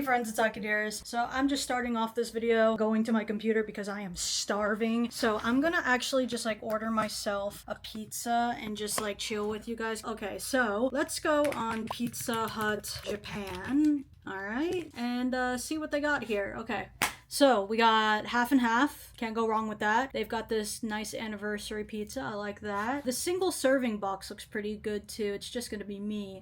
friends, it's akidearest. So I'm just starting off this video going to my computer because I am starving. So I'm gonna actually just like order myself a pizza and just like chill with you guys. Okay, so let's go on Pizza Hut Japan. All right, and see what they got here. Okay. So we got half and half. Can't go wrong with that. They've got this nice anniversary pizza. I like that. The single serving box looks pretty good too. It's just gonna be me.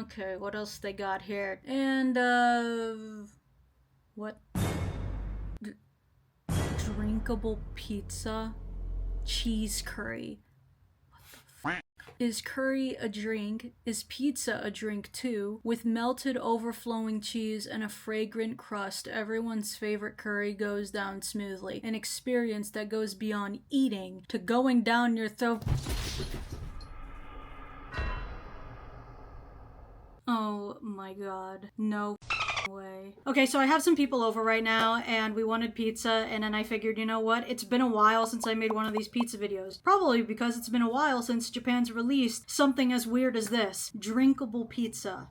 Okay, what else they got here? And what? Drinkable pizza, cheese curry. Is curry a drink? Is pizza a drink too? With melted overflowing cheese and a fragrant crust, everyone's favorite curry goes down smoothly. An experience that goes beyond eating to going down your throat. Oh my god. No way. Okay, so I have some people over right now and we wanted pizza, and then I figured, you know what? It's been a while since I made one of these pizza videos. Probably because it's been a while since Japan's released something as weird as this. Drinkable pizza.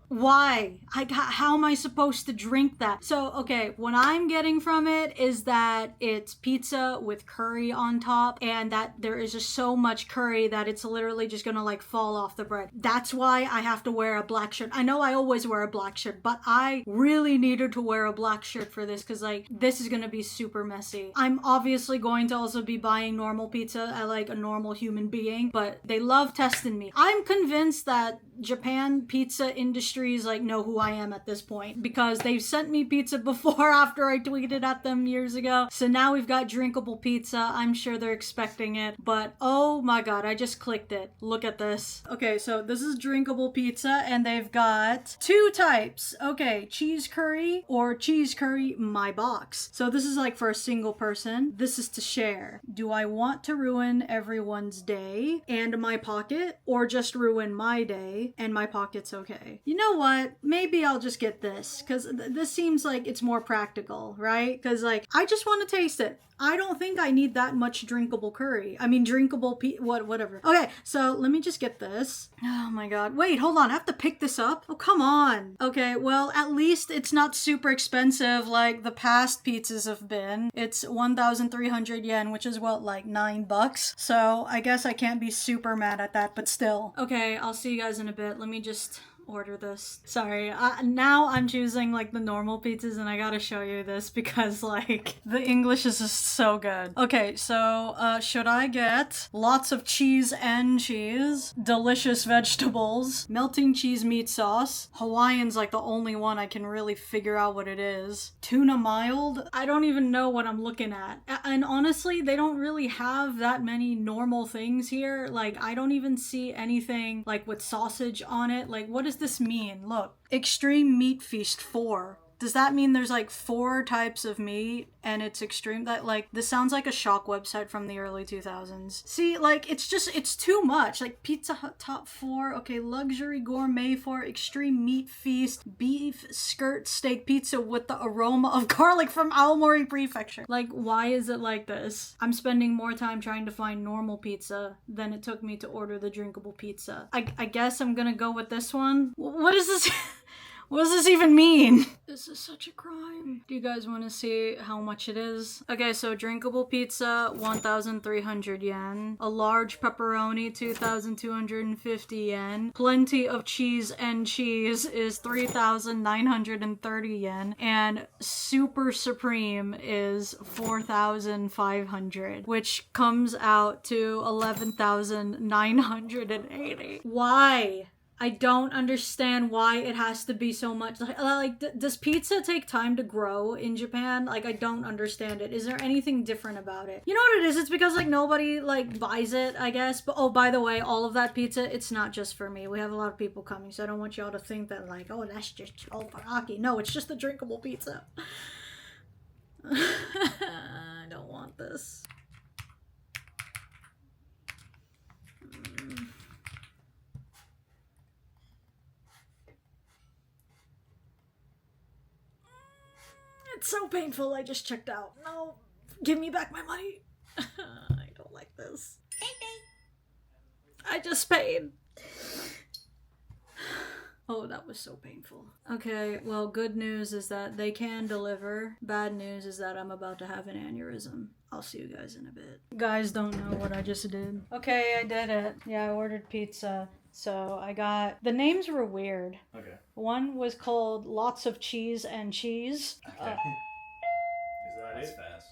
Why? How am I supposed to drink that? So, okay, what I'm getting from it is that it's pizza with curry on top, and that there is just so much curry that it's literally just gonna like fall off the bread. That's why I have to wear a black shirt. I know I always wear a black shirt, but I really needed to wear a black shirt for this because like this is gonna be super messy. I'm obviously going to also be buying normal pizza at like a normal human being, but they love testing me. I'm convinced that Japan pizza industries like know who I am at this point because they've sent me pizza before after I tweeted at them years ago. So now we've got drinkable pizza. I'm sure they're expecting it, but oh my god, I just clicked it. Look at this. Okay, so this is drinkable pizza and they've got two types. Okay, cheese curry or cheese curry my box. So this is like for a single person. This is to share. Do I want to ruin everyone's day and my pocket, or just ruin my day and my pocket's okay? You know what? Maybe I'll just get this because this seems like it's more practical, right? Because like I just want to taste it. I don't think I need that much drinkable curry. I mean, drinkable whatever. Okay, so let me just get this. Oh my god. Wait, hold on. I have to pick this up? Oh, come on. Okay, well, at least it's not super expensive like the past pizzas have been. It's 1,300 yen, which is what, like $9? So I guess I can't be super mad at that, but still. Okay, I'll see you guys in a bit. Let me just order this. Sorry, now I'm choosing like the normal pizzas and I gotta show you this because like the English is just so good. Okay, so should I get lots of cheese and cheese, delicious vegetables, melting cheese meat sauce, Hawaiian's like the only one I can really figure out what it is, tuna mild? I don't even know what I'm looking at. And honestly, they don't really have that many normal things here. Like I don't even see anything like with sausage on it. Like what does this mean? Look, extreme meat feast 4. Does that mean there's like 4 types of meat and it's extreme? That like this sounds like a shock website from the early 2000s. See, like it's too much. Like Pizza Hut top 4, okay, luxury gourmet 4, extreme meat feast, beef skirt steak pizza with the aroma of garlic from Aomori Prefecture. Like why is it like this? I'm spending more time trying to find normal pizza than it took me to order the drinkable pizza. I guess I'm gonna go with this one. What is this? What does this even mean? This is such a crime. Do you guys want to see how much it is? Okay, so drinkable pizza, 1,300 yen. A large pepperoni, 2,250 yen. Plenty of cheese and cheese is 3,930 yen. And super supreme is 4,500, which comes out to 11,980. Why? I don't understand why it has to be so much. Does pizza take time to grow in Japan? Like, I don't understand it. Is there anything different about it? You know what it is? It's because, like, nobody, like, buys it, I guess. But, oh, by the way, all of that pizza, it's not just for me. We have a lot of people coming, so I don't want y'all to think that, like, oh, that's just all for Aki. No, it's just the drinkable pizza. I don't want this. It's so painful, I just checked out. No, give me back my money. I don't like this. I just paid. Oh, that was so painful. Okay, well, good news is that they can deliver. Bad news is that I'm about to have an aneurysm. I'll see you guys in a bit. Guys don't know what I just did. Okay, I did it. Yeah, I ordered pizza. So I got... The names were weird. Okay. One was called Lots of Cheese and Cheese. Okay. Is that That's it? fast.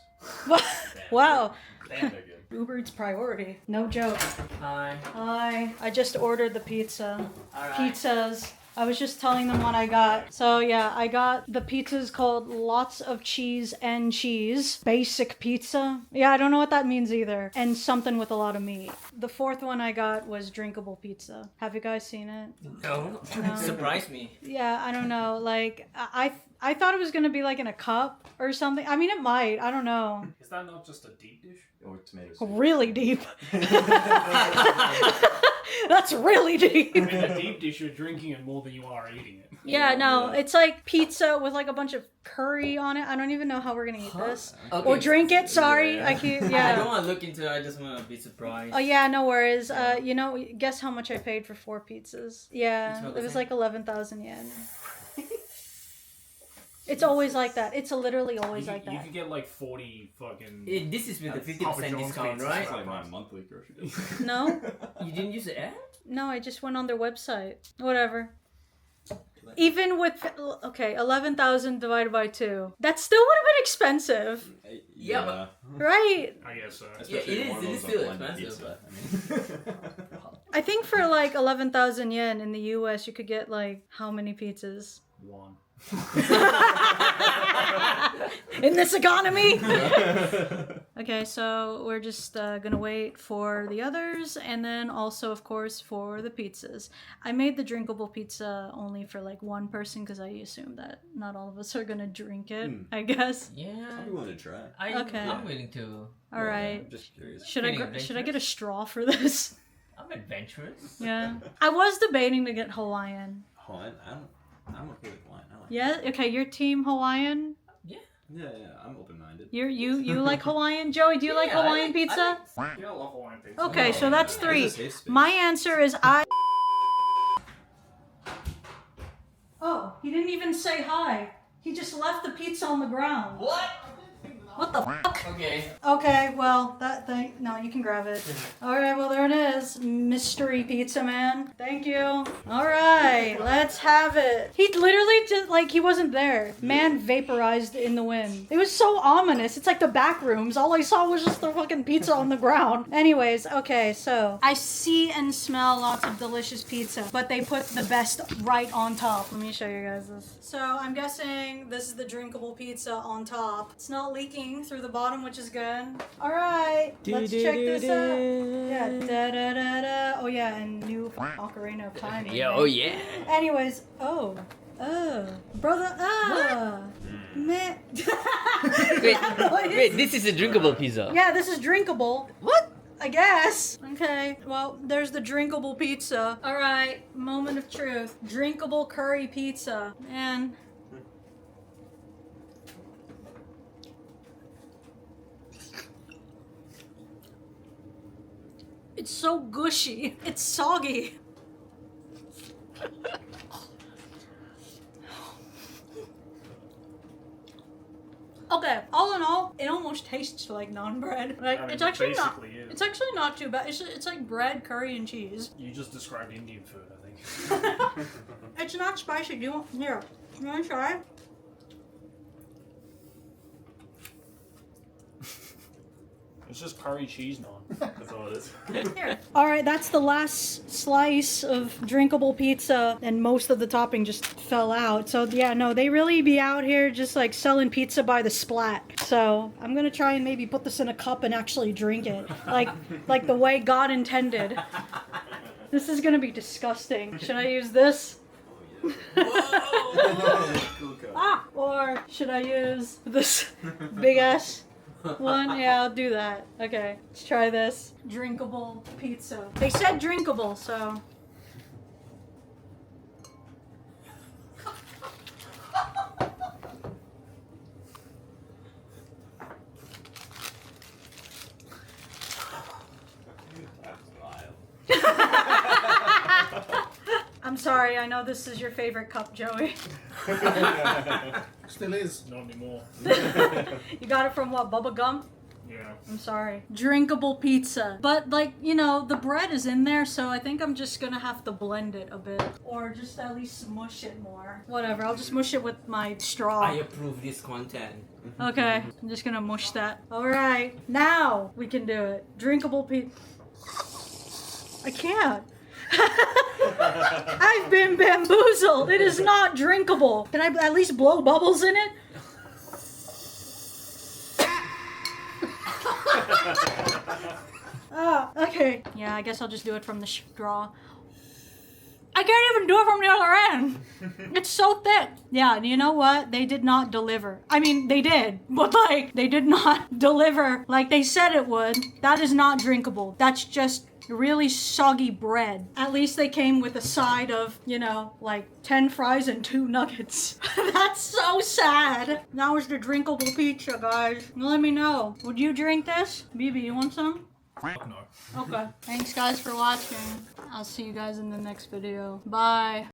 Wow. Damn, they're good. Uber Eats priority. No joke. Hi. Hi. I just ordered the pizza. Alright. Pizzas. I was just telling them what I got. So yeah, I got the pizzas called Lots of Cheese and Cheese. Basic pizza. Yeah, I don't know what that means either. And something with a lot of meat. The fourth one I got was Drinkable pizza. Have you guys seen it? No. No. Surprise me. Yeah, I don't know. Like, I thought it was gonna be like in a cup or something. I mean, it might. I don't know. Is that not just a deep dish? Oh, Or tomato soup? Really deep. That's really deep. I mean, a deep dish, you're drinking it more than you are eating it. Yeah, no, it's like pizza with like a bunch of curry on it. I don't even know how we're gonna eat this. Okay. Or drink it, sorry. Yeah. I can't, I don't yeah. want to look into it. I just want to be surprised. Oh yeah, no worries. You know, guess how much I paid for 4 pizzas? Yeah, Each it was same? like 11,000 yen. It's always like that. It's literally always like You that. could get like 40 fucking... This is with the Papa 50% John's discount, pizza. right? It's like my monthly grocery bill. No? You didn't use the app? No, I just went on their website. Whatever. Even with, okay, 11,000 divided by 2. That still would have been expensive. Yeah, but- Right? I guess so. Especially it one of is those still blended expensive, pizza. I think for like 11,000 yen in the US, you could get like how many pizzas? 1. In this economy? Okay, so we're just gonna wait for the others and then also, of course, for the pizzas. I made the drinkable pizza only for like one person because I assume that not all of us are gonna drink it, I guess. Yeah. I'm willing to try. Okay. I'm willing to. All right. I'm just curious. Should Feeling I get a adventurous? straw for this? I'm adventurous. Yeah. I was debating to get Hawaiian. Hawaiian? I'm okay with wine. I like Yeah? Okay, you're team Hawaiian? it. Yeah, I'm open-minded. You like Hawaiian? Joey, do you like Yeah, I Hawaiian like- pizza? Yeah, I love Hawaiian pizza. Okay, so that's 3. There's a safe space. My answer is I. Oh, he didn't even say hi. He just left the pizza on the ground. What? What the fuck? Okay. Okay, well, that thing. No, you can grab it. Alright, well, there it is. Mystery pizza man. Thank you. Alright, let's have it. He literally just, like, he wasn't there. Man vaporized in the wind. It was so ominous. It's like the back rooms. All I saw was just the fucking pizza on the ground. Anyways, okay, so. I see and smell lots of delicious pizza, but they put the best right on top. Let me show you guys this. So, I'm guessing this is the drinkable pizza on top. It's not leaking through the bottom, which is good. All right, let's check this out. Yeah, da da da da. Oh yeah, and new Ocarina of Time. Yeah. Oh yeah. Anyways, brother, man. Wait. This is a drinkable pizza. Yeah, this is drinkable. What? I guess. Okay, well, there's the drinkable pizza. All right, moment of truth. Drinkable curry pizza. Man. It's so gushy. It's soggy. Okay, all in all, it almost tastes like naan bread. Like, I mean, it's actually not. basically is. It's actually not too bad. It's like bread, curry, and cheese. You just described Indian food, I think. It's not spicy. Do you want? Here, you want to try? It's just curry cheese naan. That's all it is. Here. All right, that's the last slice of drinkable pizza, and most of the topping just fell out. So yeah, no, they really be out here just like selling pizza by the splat. So I'm gonna try and maybe put this in a cup and actually drink it, like the way God intended. This is gonna be disgusting. Should I use this? Or should I use this big ass one? Yeah, I'll do that. Okay, let's try this. Drinkable pizza. They said drinkable, so. sorry, I know this is your favorite cup, Joey. Still is. Not anymore. You got it from what, Bubba Gum? Yeah. I'm sorry. Drinkable pizza. But like, you know, the bread is in there, so I think I'm just gonna have to blend it a bit. Or just at least smush it more. Whatever, I'll just mush it with my straw. I approve this content. Okay, I'm just gonna mush that. Alright, now we can do it. Drinkable pizza. I can't. I've been bamboozled. It is not drinkable. Can I at least blow bubbles in it? Okay. Yeah, I guess I'll just do it from the straw. I can't even do it from the other end. It's so thick. Yeah, and you know what? They did not deliver. I mean, they did, but like, they did not deliver like they said it would. That is not drinkable. That's just really soggy bread. At least they came with a side of, you know, like 10 fries and 2 nuggets. That's so sad. That was the drinkable pizza, guys. Let me know. Would you drink this? BB, you want some? Fuck no. Okay. Thanks, guys, for watching. I'll see you guys in the next video. Bye.